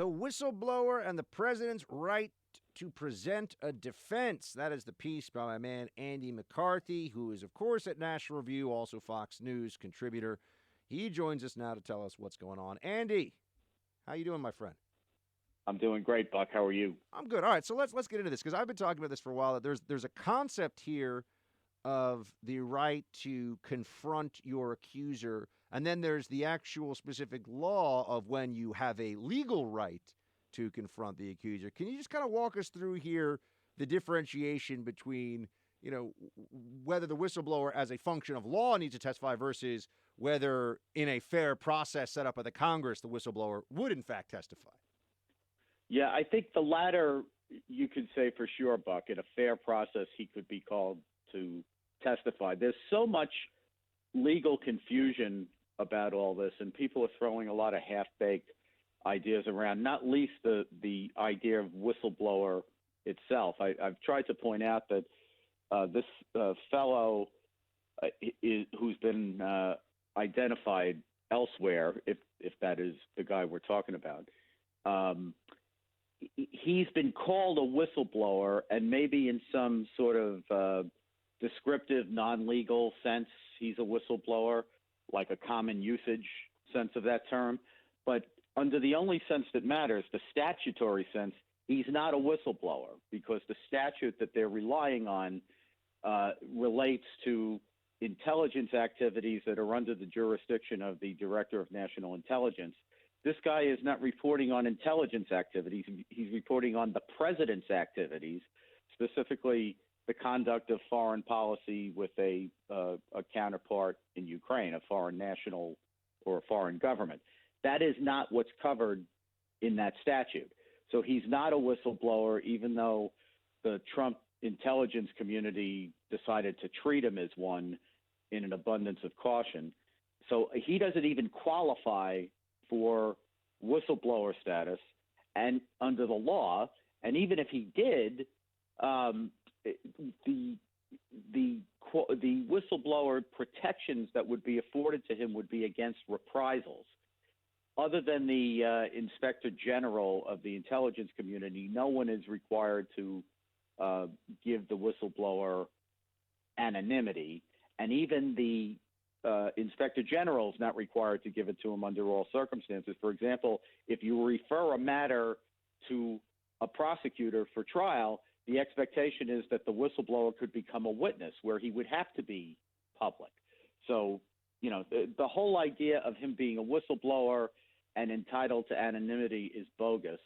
The Whistleblower and the President's Right to Present a Defense. That is the piece by my man Andy McCarthy, who is, of course, at National Review, also Fox News contributor. He joins us now to tell us what's going on. Andy, how you doing, my friend? I'm doing great, Buck. How are you? I'm good. All right, so let's get into this, because I've been talking about this for a while. That there's a concept here of the right to confront your accuser, and then there's the actual specific law of when you have a legal right to confront the accuser. Can you just kind of walk us through here the differentiation between, whether the whistleblower as a function of law needs to testify versus whether in a fair process set up by the Congress the whistleblower would in fact testify? Yeah, I think the latter you could say for sure, Buck. In a fair process, he could be called to testify. There's so much legal confusion about all this, and people are throwing a lot of half-baked ideas around, not least the idea of whistleblower itself. I've tried to point out that this fellow who's been identified elsewhere, if that is the guy we're talking about, he's been called a whistleblower, and maybe in some sort of descriptive, non-legal sense, he's a whistleblower, like a common usage sense of that term. But under the only sense that matters, the statutory sense, he's not a whistleblower, because the statute that they're relying on relates to intelligence activities that are under the jurisdiction of the Director of National Intelligence. This guy is not reporting on intelligence activities. He's reporting on the president's activities, specifically the conduct of foreign policy with a counterpart in Ukraine, a foreign national or a foreign government. That is not what's covered in that statute. So he's not a whistleblower, even though the Trump intelligence community decided to treat him as one in an abundance of caution. So he doesn't even qualify for whistleblower status and under the law. And even if he did, the whistleblower protections that would be afforded to him would be against reprisals. Other than the Inspector General of the intelligence community, no one is required to give the whistleblower anonymity, and even the Inspector General is not required to give it to him under all circumstances. For example, if you refer a matter to a prosecutor for trial, the expectation is that the whistleblower could become a witness where he would have to be public. So, the whole idea of him being a whistleblower and entitled to anonymity is bogus.